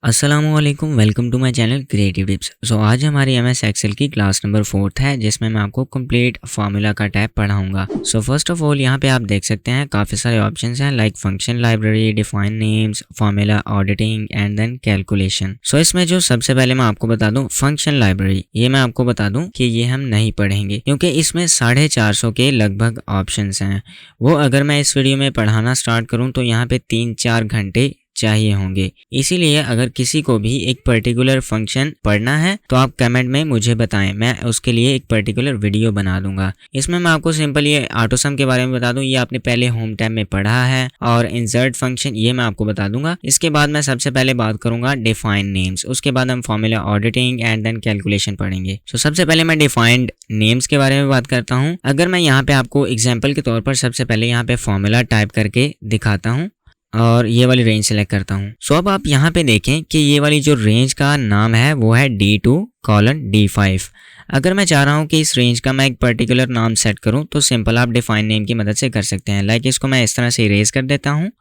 अस्सलामुअलैकुम, welcome to my channel creative tips. आज हमारी एमएस एक्सेल की क्लास नंबर 4 है, जिसमें मैं आपको कंप्लीट फार्मूला का टैब पढ़ाऊंगा। फर्स्ट ऑफ ऑल यहाँ पे आप देख सकते हैं काफ़ी सारे ऑप्शंस हैं, like function library, define names, formula auditing and then calculation. इसमें जो सबसे पहले मैं आपको बता दूं फंक्शन लाइब्रेरी, ये मैं आपको बता दूं कि ये हम नहीं पढ़ेंगे क्योंकि इसमें 450 के लगभग ऑप्शंस हैं। वो अगर मैं इस वीडियो में पढ़ाना स्टार्ट करूँ तो यहाँ पे 3-4 घंटे चाहिए होंगे। इसीलिए अगर किसी को भी एक पर्टिकुलर फंक्शन पढ़ना है तो आप कमेंट में मुझे बताएं, मैं उसके लिए एक पर्टिकुलर वीडियो बना दूंगा। इसमें मैं आपको सिंपल ये ऑटोसम के बारे में बता दूं, ये आपने पहले होम टैब में पढ़ा है, और इंसर्ट फंक्शन ये मैं आपको बता दूंगा। इसके बाद मैं सबसे पहले बात करूंगा डिफाइन नेम्स, उसके बाद हम formula auditing and then calculation पढ़ेंगे। सबसे पहले मैं डिफाइंड नेम्स के बारे में बात करता हूँ। अगर मैं यहाँ पे आपको एग्जाम्पल के तौर पर सबसे पहले यहाँ पे फॉर्मूला टाइप करके दिखाता हूँ और ये वाली रेंज सेलेक्ट करता हूँ। अब आप यहाँ पे देखें कि ये वाली जो रेंज का नाम है वो है D2:D5। अगर मैं चाह रहा हूँ कि इस रेंज का मैं एक पर्टिकुलर नाम सेट करूँ तो सिंपल आप डिफाइन नेम की मदद से कर सकते हैं। लाइक इसको मैं इस तरह से इरेज कर देता हूँ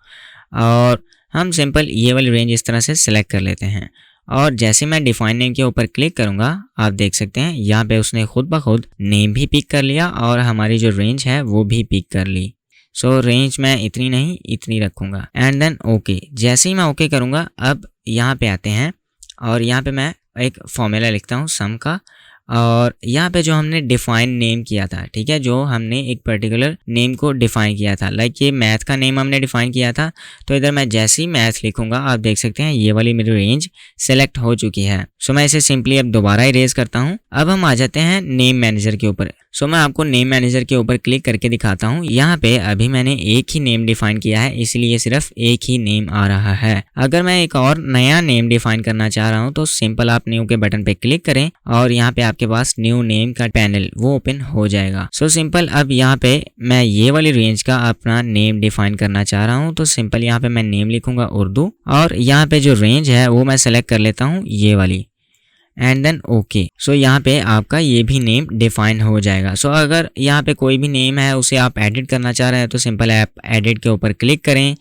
और हम सिंपल ये वाली रेंज इस तरह से सिलेक्ट कर लेते हैं। और जैसे मैं डिफाइन नेम के ऊपर क्लिक करूँगा आप देख सकते हैं यहाँ पे उसने खुद ब खुद नेम भी पिक कर लिया और हमारी जो रेंज है वो भी पिक कर ली। रेंज मैं इतनी नहीं इतनी रखूँगा एंड देन ओके। जैसे ही मैं ओके करूँगा अब यहाँ पे आते हैं और यहाँ पे मैं एक फॉर्मूला लिखता हूँ सम का, और यहाँ पे जो हमने डिफाइन नेम किया था, ठीक है, जो हमने एक पर्टिकुलर नेम को डिफाइन किया था, लाइक ये मैथ का नेम हमने डिफाइन किया था, तो इधर मैं जैसे ही मैथ लिखूंगा आप देख सकते हैं ये वाली मेरी रेंज सेलेक्ट हो चुकी है। मैं इसे सिंपली अब दोबारा इरेज करता हूँ। अब हम आ जाते हैं नेम मैनेजर के ऊपर। मैं आपको नेम मैनेजर के ऊपर क्लिक करके दिखाता हूँ। यहाँ पे अभी मैंने एक ही नेम डिफाइन किया है, इसलिए सिर्फ एक ही नेम आ रहा है। अगर मैं एक और नया नेम डिफाइन करना चाह रहा हूँ तो सिंपल आप न्यू के बटन पे क्लिक करें और यहाँ पे आपके पास न्यू नेम का पैनल वो ओपन हो जाएगा। सिंपल अब यहाँ पे मैं ये वाली रेंज का अपना नेम डिफाइन करना चाह रहा हूँ तो सिंपल यहाँ पे मैं नेम लिखूंगा उर्दू, और यहाँ पे जो रेंज है वो मैं सेलेक्ट कर लेता हूँ ये वाली एंड देन ओके। यहाँ पे आपका ये भी नेम डिफाइन हो जाएगा। अगर यहाँ पे कोई भी नेम है उसे आप एडिट करना चाह रहे हैं तो सिंपल आप एडिट के ऊपर क्लिक करें।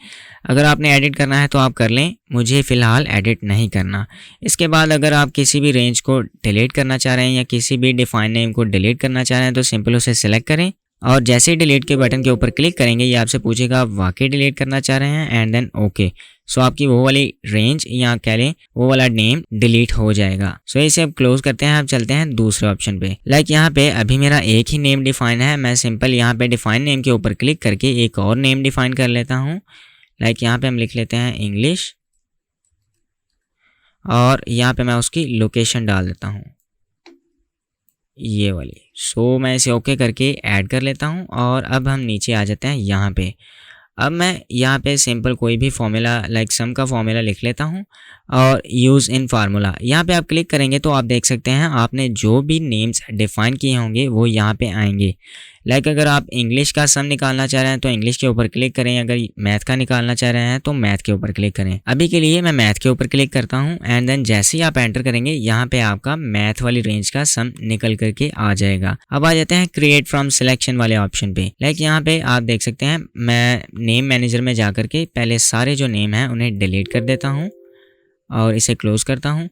अगर आपने एडिट करना है तो आप कर लें, मुझे फ़िलहाल एडिट नहीं करना। इसके बाद अगर आप किसी भी रेंज को डिलीट करना चाह रहे हैं या किसी भी डिफाइन नेम को डिलीट करना चाह रहे हैं तो सिंपल उसे सिलेक्ट करें और जैसे ही डिलीट के बटन के ऊपर क्लिक करेंगे ये आपसे पूछेगा आप वाकई डिलीट करना चाह रहे हैं एंड देन ओके। आपकी वो वाली रेंज या कह लें वो वाला नेम डिलीट हो जाएगा। इसे अब क्लोज करते हैं। अब चलते हैं दूसरे ऑप्शन पे। लाइक यहाँ पे अभी मेरा एक ही नेम डिफाइन है, मैं सिंपल यहाँ पे डिफाइन नेम के ऊपर क्लिक करके एक और नेम डिफाइन कर लेता हूँ। लाइक यहाँ पे हम लिख लेते हैं इंग्लिश और यहाँ पे मैं उसकी लोकेशन डाल देता हूँ ये वाली। मैं इसे ओके करके ऐड कर लेता हूँ और अब हम नीचे आ जाते हैं यहाँ पे। अब मैं यहाँ पे सिंपल कोई भी फॉर्मूला लाइक सम का फॉर्मूला लिख लेता हूँ और यूज़ इन फार्मूला यहाँ पे आप क्लिक करेंगे तो आप देख सकते हैं आपने जो भी नेम्स डिफाइन किए होंगे वो यहाँ पे आएंगे। लाइक अगर आप इंग्लिश का सम निकालना चाह रहे हैं तो इंग्लिश के ऊपर क्लिक करें, अगर मैथ का निकालना चाह रहे हैं तो मैथ के ऊपर क्लिक करें। अभी के लिए मैं मैथ के ऊपर क्लिक करता हूँ एंड देन जैसे ही आप एंटर करेंगे यहाँ पे आपका मैथ वाली रेंज का सम निकल करके आ जाएगा। अब आ जाते हैं क्रिएट फ्रॉम सिलेक्शन वाले ऑप्शन पे। लाइक यहाँ पे आप देख सकते हैं मैं नेम मैनेजर में जा करके पहले सारे जो नेम हैं उन्हें डिलीट कर देता हूँ और इसे क्लोज करता हूँ।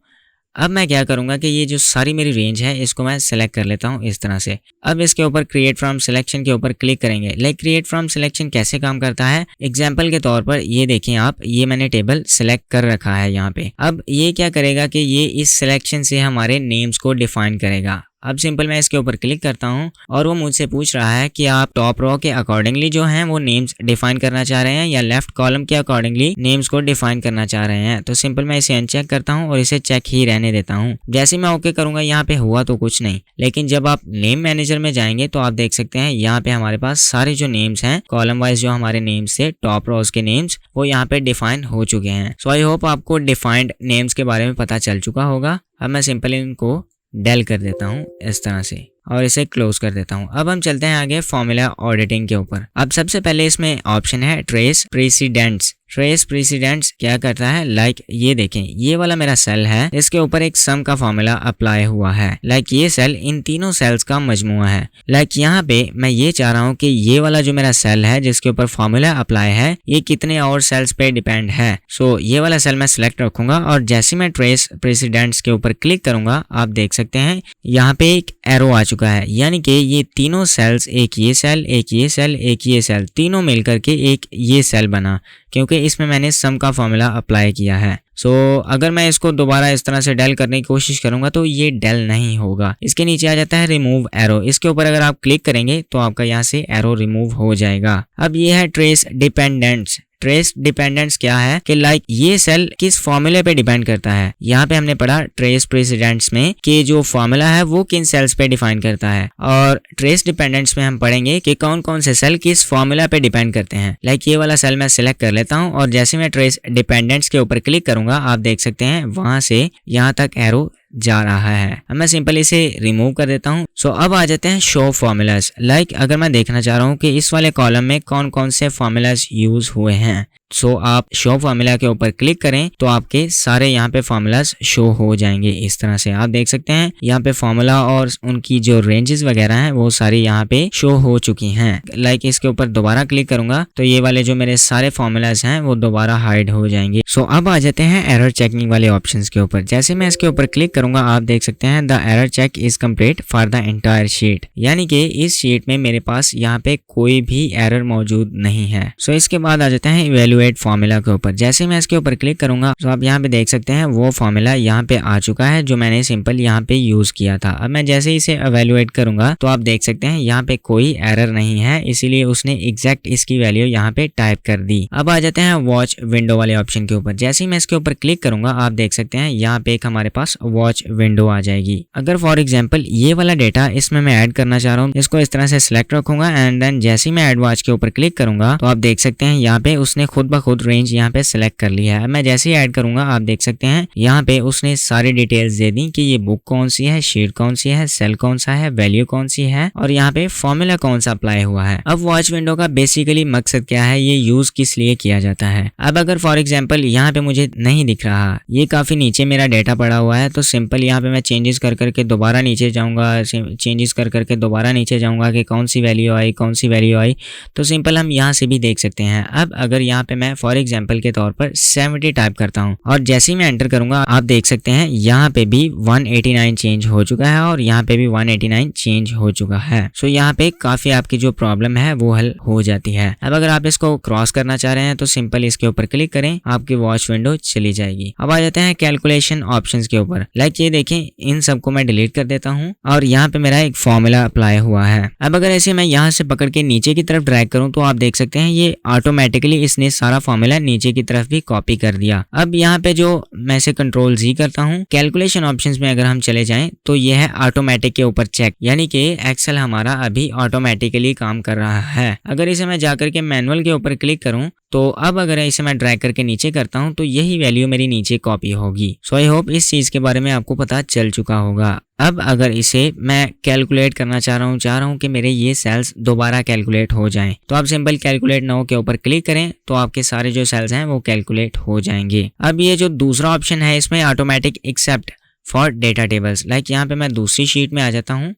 अब मैं क्या करूँगा कि ये जो सारी मेरी रेंज है इसको मैं सेलेक्ट कर लेता हूँ इस तरह से। अब इसके ऊपर क्रिएट फ्रॉम सिलेक्शन के ऊपर क्लिक करेंगे। लाइक क्रिएट फ्रॉम सिलेक्शन कैसे काम करता है, एग्जांपल के तौर पर ये देखें आप, ये मैंने टेबल सेलेक्ट कर रखा है यहाँ पे। अब ये क्या करेगा कि ये इस सिलेक्शन से हमारे नेम्स को डिफाइन करेगा। अब सिंपल मैं इसके ऊपर क्लिक करता हूँ और वो मुझसे पूछ रहा है कि आप टॉप रो के अकॉर्डिंगली जो हैं वो नेम्स डिफाइन करना चाह रहे हैं या लेफ्ट कॉलम के अकॉर्डिंगली नेम्स को डिफाइन करना चाह रहे हैं। तो सिंपल मैं इसे अनचेक करता हूँ और इसे चेक ही रहने देता हूँ। जैसे मैं ओके करूंगा यहाँ पे हुआ तो कुछ नहीं, लेकिन जब आप नेम मैनेजर में जाएंगे तो आप देख सकते हैं यहाँ पे हमारे पास सारे जो नेम्स हैं कॉलम वाइज जो हमारे नेम्स थे टॉप रोज के नेम्स वो यहाँ पे डिफाइन हो चुके हैं। आई होप आपको डिफाइंड नेम्स के बारे में पता चल चुका होगा। अब मैं सिंपल इनको डेल कर देता हूँ इस तरह से। और इसे क्लोज कर देता हूं। अब हम चलते हैं आगे फॉर्मूला ऑडिटिंग के ऊपर। अब सबसे पहले इसमें ऑप्शन है ट्रेस प्रेसिडेंट्स। ट्रेस प्रेसिडेंट्स क्या करता है, लाइक ये देखें, ये वाला मेरा सेल है, इसके ऊपर एक सम का फॉर्मूला अप्लाई हुआ है। लाइक ये सेल इन तीनों सेल्स का मजमुआ है। लाइक यहाँ पे मैं ये चाह रहा हूँ कि ये वाला जो मेरा सेल है जिसके ऊपर फॉर्मूला अप्लाई है, ये कितने और सेल्स पे डिपेंड है। सो ये वाला सेल मैं सिलेक्ट रखूंगा और जैसे मैं ट्रेस प्रेसिडेंट्स के ऊपर क्लिक करूंगा, आप देख सकते हैं यहाँ पे एक एरो आ चुका है, यानी कि ये तीनों सेल्स, एक ये सेल, एक ये सेल, एक ये सेल, तीनों मिलकर के एक ये सेल बना, क्योंकि इसमें मैंने सम का फॉर्मूला अप्लाई किया है। सो अगर मैं इसको दोबारा इस तरह से डेल करने की कोशिश करूंगा तो ये डेल नहीं होगा। इसके नीचे आ जाता है रिमूव एरो। इसके ऊपर अगर आप क्लिक करेंगे तो आपका यहाँ से एरो रिमूव हो जाएगा। अब ये है ट्रेस डिपेंडेंट्स। ट्रेस डिपेंडेंट्स क्या है कि लाइक ये सेल किस फॉर्मूले पे डिपेंड करता है। यहाँ पे हमने पढ़ा ट्रेस प्रेसिडेंट्स में कि जो फॉर्मूला है वो किन सेल्स पे डिफाइन करता है, और ट्रेस डिपेंडेंट्स में हम पढ़ेंगे कि कौन कौन से सेल किस फॉर्मूला पे डिपेंड करते हैं। लाइक ये वाला सेल मैं सिलेक्ट कर लेता हूँ और जैसे मैं ट्रेस डिपेंडेंट्स के ऊपर क्लिक करूंगा, आप देख सकते हैं वहां से यहाँ तक एरो जा रहा है। अब मैं सिंपल इसे रिमूव कर देता हूँ। सो अब आ जाते हैं शो फॉर्मूलाज। लाइक अगर मैं देखना चाह रहा हूँ कि इस वाले कॉलम में कौन कौन से फॉर्मूलाज यूज हुए हैं, सो आप शो फॉर्मूला के ऊपर क्लिक करें तो आपके सारे यहाँ पे फॉर्मूलाज शो हो जाएंगे। इस तरह से आप देख सकते हैं यहाँ पे फॉर्मूला और उनकी जो रेंजेस वगैरह हैं वो सारी यहाँ पे शो हो चुकी हैं। लाइक इसके ऊपर दोबारा क्लिक करूंगा तो ये वाले जो मेरे सारे फॉर्मूलाज हैं वो दोबारा हाइड हो जाएंगे। सो अब आ जाते हैं एरर चेकिंग वाले ऑप्शन के ऊपर। जैसे मैं इसके ऊपर क्लिक करूंगा, आप देख सकते हैं the error check is complete for the entire sheet, यानी कि इस शीट में मेरे पास यहाँ पे कोई भी एरर मौजूद नहीं है। सो इसके बाद आ जाते हैं इवेलुएट फॉर्मूला के ऊपर। जैसे मैं इसके ऊपर क्लिक करूंगा तो आप यहाँ पे देख सकते हैं वो फॉर्मूला यहाँ पे आ चुका है जो मैंने सिंपल यहाँ पे यूज किया था। अब मैं जैसे इसे इवेलुएट करूंगा तो आप देख सकते हैं यहाँ पे कोई एरर नहीं है, इसीलिए उसने एग्जैक्ट इसकी वैल्यू यहाँ पे टाइप कर दी। अब आ जाते हैं वॉच विंडो वाले ऑप्शन के ऊपर। जैसे ही मैं इसके ऊपर क्लिक करूंगा, आप देख सकते हैं यहाँ पे एक हमारे पास वॉच विंडो आ जाएगी। अगर फॉर एग्जांपल ये वाला डेटा इसमें मैं ऐड करना चाह रहा हूँ, इसको इस तरह से सिलेक्ट रखूंगा एंड देन जैसे ही मैं ऐड वॉच के ऊपर क्लिक करूंगा तो आप देख सकते हैं यहाँ पे उसने खुद ब खुद रेंज यहाँ पे सिलेक्ट कर लिया है। मैं जैसे ही ऐड करूंगा, आप देख सकते हैं यहाँ पे उसने सारी डिटेल्स दे दी कि ये बुक कौन सी है, शीट कौन सी है, सेल कौन सा है, वैल्यू कौन सी है और यहाँ पे फॉर्मूला कौन सा अप्लाई हुआ है। अब वॉच विंडो का बेसिकली मकसद क्या है, ये यूज किस लिए किया जाता है। अब अगर फॉर एग्जाम्पल यहाँ पे मुझे नहीं दिख रहा, ये काफी नीचे मेरा डेटा पड़ा हुआ है, तो सिंपल यहाँ पे मैं चेंजेस कर करके दोबारा नीचे जाऊंगा, चेंजेस कर करके दोबारा नीचे जाऊंगा कि कौन सी वैल्यू आई, कौन सी वैल्यू आई, तो सिंपल हम यहाँ से भी देख सकते हैं। अब अगर यहाँ पे मैं फॉर एग्जाम्पल के तौर पर 70 टाइप करता हूँ और जैसे ही मैं एंटर करूंगा, आप देख सकते हैं यहाँ पे भी 189 चेंज हो चुका है और यहाँ पे भी 189 चेंज हो चुका है। सो यहाँ पे काफी आपकी जो प्रॉब्लम है वो हल हो जाती है। अब अगर आप इसको क्रॉस करना चाह रहे हैं तो सिंपल इसके ऊपर क्लिक करें, आपकी वॉच विंडो चली जाएगी। अब आ जाते हैं कैलकुलेशन ऑप्शंस के ऊपर। लाइक ये देखें, इन सबको मैं डिलीट कर देता हूँ और यहाँ पे मेरा एक फॉर्मूला अप्लाई हुआ है। अब अगर ऐसे मैं यहाँ से पकड़ के नीचे की तरफ ड्रैग करूँ तो आप देख सकते हैं ये ऑटोमेटिकली इसने सारा फॉर्मूला नीचे की तरफ भी कॉपी कर दिया। अब यहाँ पे जो मैं इसे कंट्रोल जी करता हूँ, कैलकुलेशन ऑप्शंस में अगर हम चले जाएं तो ये है ऑटोमेटिक के ऊपर चेक, यानी कि एक्सेल हमारा अभी ऑटोमेटिकली काम कर रहा है। अगर इसे मैं जाकर के मैनुअल के ऊपर क्लिक करूं तो अब अगर इसे मैं ड्रैग करके नीचे करता हूं तो यही वैल्यू मेरी नीचे कॉपी होगी। सो आई होप इस चीज के बारे में आपको पता चल चुका होगा। अब अगर इसे मैं कैलकुलेट करना चाह रहा हूं कि मेरे ये सेल्स दोबारा कैलकुलेट हो जाएं, तो आप सिंपल कैलकुलेट नाउ के ऊपर क्लिक करें तो आपके सारे जो सेल्स हैं वो कैलकुलेट हो जाएंगे। अब ये जो दूसरा ऑप्शन है इसमें automatic except for data tables, like यहाँ पे मैं दूसरी शीट में आ जाता हूँ।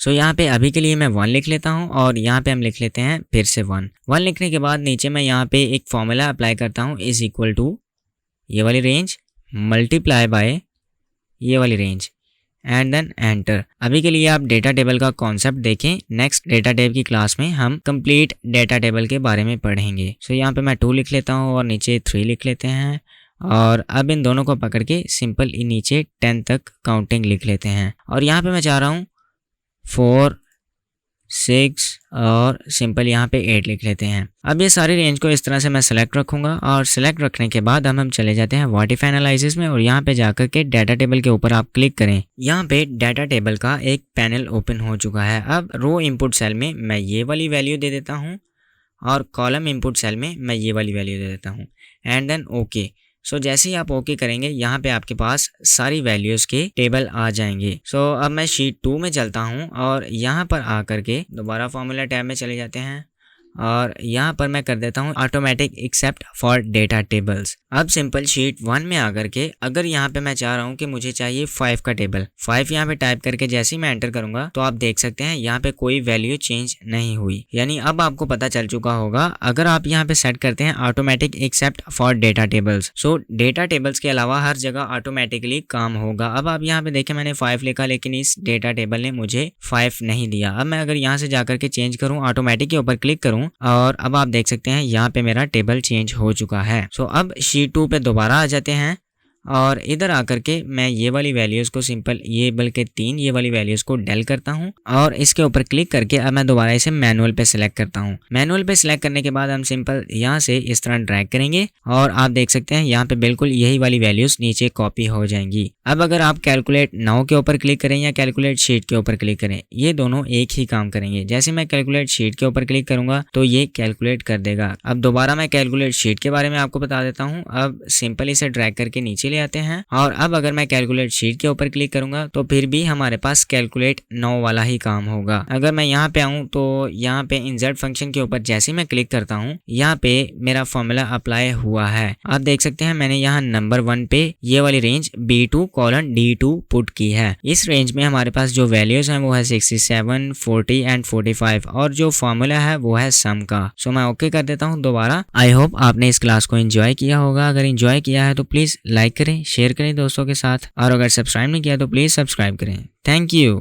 सो यहाँ पे अभी के लिए मैं 1 लिख लेता हूँ और यहाँ पे हम लिख लेते हैं फिर से 1 लिखने के बाद नीचे मैं यहाँ पे एक फॉर्मूला अप्लाई करता हूँ, इज इक्वल टू ये वाली रेंज मल्टीप्लाई बाय ये वाली रेंज एंड देन एंटर। अभी के लिए आप डेटा टेबल का कॉन्सेप्ट देखें, नेक्स्ट डेटा टेबल की क्लास में हम कंप्लीट डेटा टेबल के बारे में पढ़ेंगे। सो यहाँ पे मैं 2 लिख लेता हूँ और नीचे 3 लिख लेते हैं और अब इन दोनों को पकड़ के सिंपल नीचे 10 तक काउंटिंग लिख लेते हैं और यहाँ पे मैं चाह रहा हूँ 4, 6 और सिंपल यहाँ पे 8 लिख लेते हैं। अब ये सारी रेंज को इस तरह से मैं सेलेक्ट रखूंगा और सिलेक्ट रखने के बाद हम चले जाते हैं व्हाट इफ एनालिसिस में और यहाँ पे जाकर के डाटा टेबल के ऊपर आप क्लिक करें। यहाँ पे डाटा टेबल का एक पैनल ओपन हो चुका है। अब रो इनपुट सेल में मैं ये वाली वैल्यू दे देता हूँ और कॉलम इनपुट सेल में मैं ये वाली वैल्यू दे देता हूँ एंड देन ओके। सो जैसे ही आप ओके करेंगे यहाँ पे आपके पास सारी वैल्यूज के टेबल आ जाएंगे। सो अब मैं शीट 2 में चलता हूँ और यहाँ पर आकर के दोबारा फॉर्मूला टैब में चले जाते हैं और यहाँ पर मैं कर देता हूँ automatic except for data tables. अब सिंपल शीट 1 में आकर के अगर यहाँ पे मैं चाह रहा हूँ कि मुझे चाहिए 5 का टेबल, 5 यहाँ पे टाइप करके जैसे ही मैं एंटर करूंगा तो आप देख सकते हैं यहाँ पे कोई वैल्यू चेंज नहीं हुई। यानी अब आपको पता चल चुका होगा अगर आप यहाँ पे सेट करते हैं automatic except for data tables, so data tables के अलावा हर जगह ऑटोमेटिकली काम होगा। अब आप यहाँ पे देखें मैंने 5 लिखा लेकिन इस डेटा टेबल ने मुझे 5 नहीं दिया। अब मैं अगर यहाँ से जाकर के चेंज करूँ, ऑटोमेटिक के ऊपर क्लिक करूँ और अब आप देख सकते हैं यहाँ पे मेरा टेबल चेंज हो चुका है। सो अब शीट 2 पे दोबारा आ जाते हैं और इधर आकर के मैं ये वाली वैल्यूज को सिंपल ये बल्कि 3 ये वाली वैल्यूज को डेल करता हूँ और इसके ऊपर क्लिक करके अब मैं दोबारा इसे मैनुअल पे सिलेक्ट करता हूँ। मैनुअल पे सिलेक्ट करने के बाद हम सिंपल यहाँ से इस तरह ड्रैग करेंगे और आप देख सकते हैं यहाँ पे बिल्कुल यही वाली वैल्यूज नीचे कॉपी हो जाएंगी। अब अगर आप कैलकुलेट नाउ के ऊपर क्लिक करें या कैलकुलेट शीट के ऊपर क्लिक करें, ये दोनों एक ही काम करेंगे। जैसे मैं कैलकुलेट शीट के ऊपर क्लिक करूंगा तो ये कैलकुलेट कर देगा। अब दोबारा मैं कैलकुलेट शीट के बारे में आपको बता देता हूँ। अब सिंपल इसे ड्रैग करके नीचे ले आते हैं और अब अगर मैं कैलकुलेट शीट के ऊपर क्लिक करूंगा तो फिर भी हमारे पास कैलकुलेट नाउ वाला ही काम होगा। अगर मैं यहाँ पे आऊँ तो यहाँ पे इंसर्ट फंक्शन के ऊपर जैसे मैं क्लिक करता हूँ यहाँ पे मेरा फॉर्मूला अप्लाई हुआ है। आप देख सकते हैं मैंने यहाँ नंबर 1 पे ये वाली रेंज B2:D2 पुट की है। इस रेंज में हमारे पास जो वैल्यूज हैं वो है 67, 40 एंड 45 और जो फॉर्मूला है वो है सम का। सो मैं ओके कर देता हूँ दोबारा। आई होप आपने इस क्लास को एंजॉय किया होगा। अगर एंजॉय किया है तो प्लीज लाइक करें, शेयर करें दोस्तों के साथ और अगर सब्सक्राइब नहीं किया तो प्लीज सब्सक्राइब करें। Thank you.